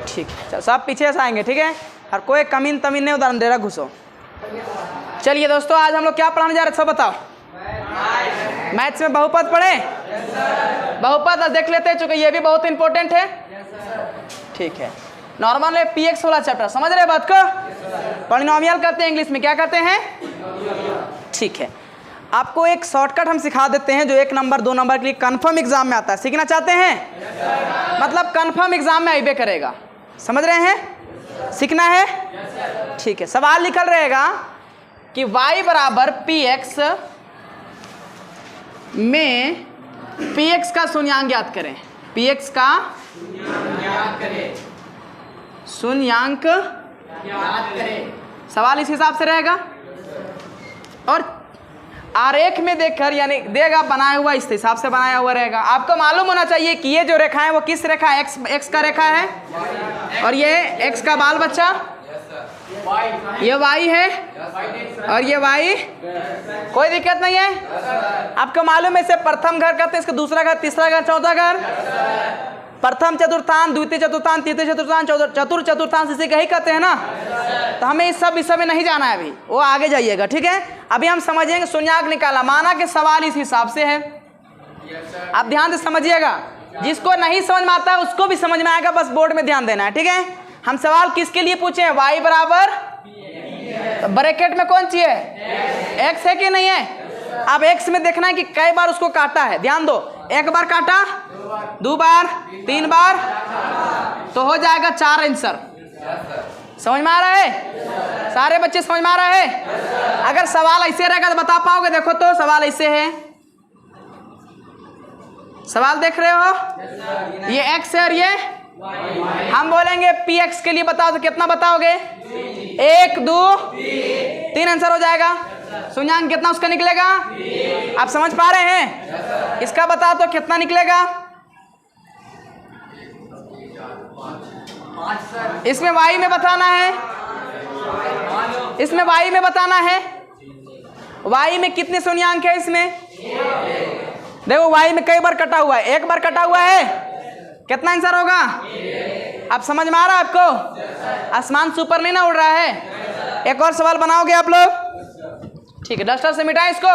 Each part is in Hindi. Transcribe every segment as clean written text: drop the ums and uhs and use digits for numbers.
ठीक, सब पीछे से आएंगे, ठीक है, और कोई कमीन तमीन नहीं उदाहरण दे रहा, घुसो। चलिए दोस्तों, आज हम लोग क्या पढ़ाने जा रहे हैं, सब बताओ। मैथ्स में बहुपद पढ़े? बहुपद देख लेते हैं, चूंकि ये भी बहुत इंपॉर्टेंट है। ठीक है, नॉर्मल है पीएक्स वाला चैप्टर, समझ रहे बात को? पॉलिनोमियल करते हैं इंग्लिश में, क्या करते हैं? ठीक है, आपको एक शॉर्टकट हम सिखा देते हैं जो 1 नंबर 2 नंबर के लिए कंफर्म एग्जाम में आता है। सीखना चाहते हैं? मतलब कंफर्म एग्जाम में आइबे करेगा, समझ रहे हैं? सीखना है? ठीक है, सवाल निकल रहेगा कि y बराबर पी एक्स में पी एक्स का शून्यांक ज्ञात करें। पी एक्स का शून्यांक ज्ञात करें, सवाल इस हिसाब से रहेगा। और आरेख में देखकर यानी देगा बनाया हुआ, इस हिसाब से बनाया हुआ रहेगा। आपको मालूम होना चाहिए कि ये जो रेखा है वो किस रेखा है? एक्स का रेखा है, और ये एक्स का बाल बच्चा ये y है, और ये y, कोई दिक्कत नहीं है। आपको मालूम है इसे प्रथम घर कहते हैं, इसका दूसरा घर, तीसरा घर, चौथा घर, प्रथम चतुर्थांश, द्वितीय चतुर्थांश, तृतीय चतुर्थांश, चतुर्थ चतुर्थांश, इसे यही कहते हैं ना। तो हमें इस सब विषय में नहीं जाना है अभी, वो आगे जाइएगा, ठीक है। अभी हम समझेंगे शून्यांक निकाला, माना कि सवाल इस हिसाब से है। आप ध्यान से समझिएगा, जिसको नहीं समझ में आता है उसको भी समझ में आएगा, बस बोर्ड में ध्यान देना है, ठीक है। हम सवाल किसके लिए पूछे हैं? y बराबर, तो ब्रैकेट में कौन सी है? x है कि नहीं है? अब x में देखना है कि कई बार उसको काटा है, ध्यान दो। एक बार काटा, 2 बार, 3 बार, तो हो जाएगा 4 आंसर। समझ में आ रहा है? सारे बच्चे समझ में आ रहा है? अगर सवाल ऐसे रहेगा तो बता पाओगे? देखो तो सवाल ऐसे है, सवाल देख रहे हो, ये x है और ये हम बोलेंगे पी एक्स के लिए बताओ, तो कितना बताओगे? 1 2 3 आंसर हो जाएगा। शून्यांक कितना उसका निकलेगा? आप समझ पा रहे हैं? इसका बताओ तो कितना निकलेगा? इसमें y में बताना है, इसमें y में बताना है। y में कितने शून्यांक है? इसमें देखो y में कई बार कटा हुआ है, एक बार कटा हुआ है, कितना आंसर होगा? आप समझ में आ रहा है आपको? आसमान से ऊपर नहीं ना उड़ रहा है। एक और सवाल बनाओगे आप लोग, ठीक है, डस्टर से मिटाएं इसको,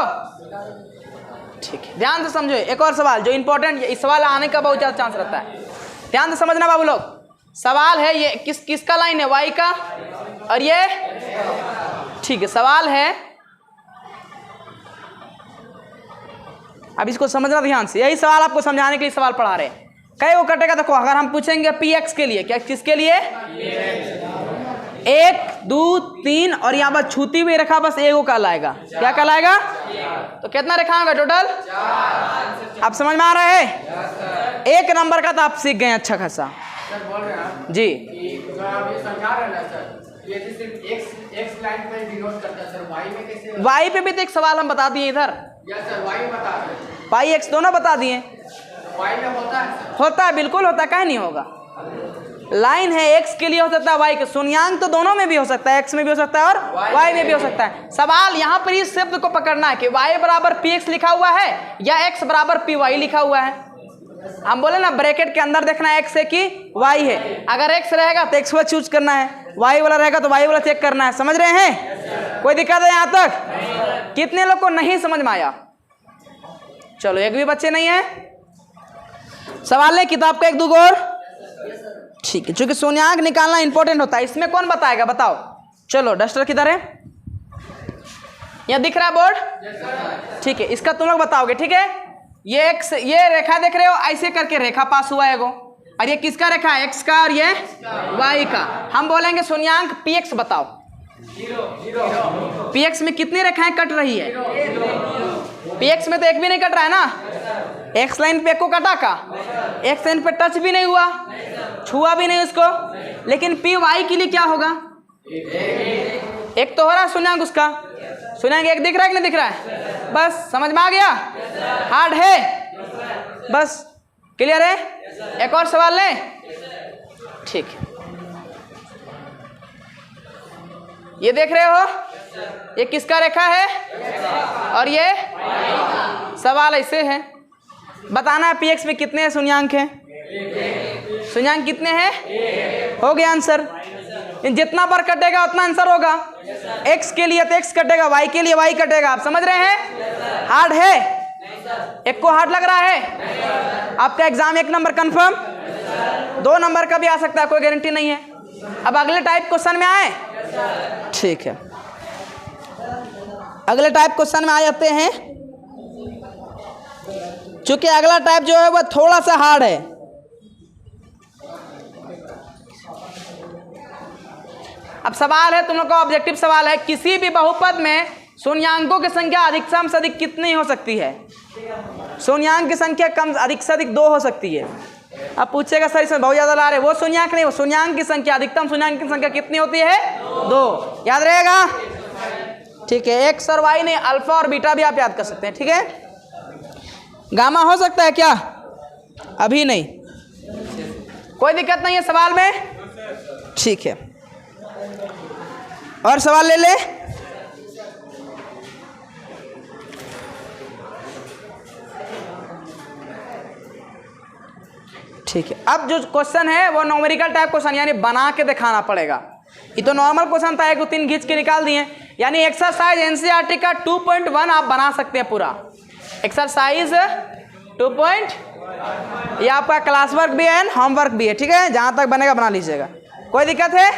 ठीक है, ध्यान से समझो। एक और सवाल जो इंपॉर्टेंट, इस सवाल आने का बहुत ज्यादा चांस रहता है, ध्यान से समझना बाबू लोग। सवाल है ये किसका लाइन है? y का, और ये, ठीक है, सवाल है, अब इसको समझना ध्यान से। यही सवाल आपको समझाने के लिए सवाल पढ़ा रहे हैं। कई वो कटेगा, देखो अगर हम पूछेंगे पी एक्स के लिए, क्या किसके लिए? 1 2 3 और यहाँ पर छूती हुई रेखा बस एगो कहलाएगा, क्या कहलाएगा? तो कितना रेखा होगा टोटल? आप समझ में आ रहा है? 1 नंबर का तो आप सीख गए अच्छा खासा जी। y पे भी तो एक सवाल हम बता दिए इधर, पाई एक्स दोनों बता दिए। होता है, बिल्कुल होता है, कहीं नहीं होगा। लाइन है, x के लिए हो सकता है, y के, शून्यांक तो दोनों में भी हो सकता है, x में भी हो सकता है और y में भी हो सकता है। सवाल यहाँ पर इस शब्द को पकड़ना है कि y बराबर पी एक्स लिखा हुआ है या x बराबर पी वाई लिखा हुआ है। हम बोले ना ब्रैकेट के अंदर देखना है x है कि y है। अगर x रहेगा तो x वाला चूज करना है, y वाला रहेगा तो y वाला चेक करना है। समझ रहे हैं? कोई दिक्कत है यहाँ तक? कितने लोग को नहीं समझ में आया? चलो, एक भी बच्चे नहीं है। सवाल है किताब का 1 2 और, ठीक है, चूंकि शून्यांक निकालना इंपॉर्टेंट होता है। इसमें कौन बताएगा बताओ? चलो, डस्टर किधर है? यहाँ दिख रहा है बोर्ड, ठीक है, इसका तुम लोग बताओगे, ठीक है। ये एक्स, ये रेखा देख रहे हो, ऐसे करके रेखा पास हुआ है एगो, और ये किसका रेखा है? एक्स का, और ये वाई का। हम बोलेंगे शून्यांक पी एक्स बताओ। पी एक्स में कितनी रेखाएं कट रही है? पी एक्स में तो एक भी नहीं कट रहा है ना। एक्स लाइन पे एक को कटा का, एक्स लाइन पे टच भी नहीं हुआ, छुआ भी नहीं उसको। लेकिन पी वाई के लिए क्या होगा? एक तो हो रहा है शून्यांक उसका, शून्यांक 1 दिख रहा है कि नहीं दिख रहा है? बस समझ में आ गया? हार्ड है? बस क्लियर है? एक और सवाल लें, ठीक है। ये देख रहे हो, ये किसका रेखा है? और ये सवाल ऐसे है, बताना है पी एक्स में कितने शून्यांक हैं? शून्यांक कितने हैं? हो गया आंसर। जितना बार कटेगा उतना आंसर होगा। x के लिए तो x कटेगा, y के लिए y कटेगा। आप समझ रहे हैं? हार्ड है? एक को हार्ड लग रहा है? आपका एग्जाम 1 नंबर कंफर्म, 2 नंबर का भी आ सकता है, कोई गारंटी नहीं है। अब अगले टाइप क्वेश्चन में आए, ठीक है, अगले टाइप क्वेश्चन में आ जाते हैं। चूंकि अगला टाइप जो है वह थोड़ा सा हार्ड है। अब सवाल है, तुम लोग का ऑब्जेक्टिव सवाल है, किसी भी बहुपद में शून्यांकों की संख्या अधिकतम से अधिक कितनी हो सकती है? शून्यांक की संख्या कम अधिक से अधिक 2 हो सकती है। अब पूछेगा सर इसमें बहुत ज्यादा ला रहे, वो शून्यांक नहीं, वो शून्यांक की संख्या, अधिकतम शून्यांक की संख्या कितनी होती है? 2। याद रहेगा? ठीक है, एक्स और वाई नहीं, अल्फा और बीटा भी आप याद कर सकते हैं। ठीक है, गामा हो सकता है क्या? अभी नहीं, कोई दिक्कत नहीं है सवाल में। ठीक है, और सवाल ले ले। ठीक है, अब जो क्वेश्चन है वो न्यूमेरिकल टाइप क्वेश्चन, यानी बना के दिखाना पड़ेगा। ये तो नॉर्मल क्वेश्चन था, 1 2 3 खींच के निकाल दिए, यानी एक्सरसाइज एनसीईआरटी का 2.1 आप बना सकते हैं पूरा। एक्सरसाइज 2. ये आपका क्लास वर्क भी है, होमवर्क भी है। ठीक है, जहां तक बनेगा बना लीजिएगा, कोई दिक्कत है?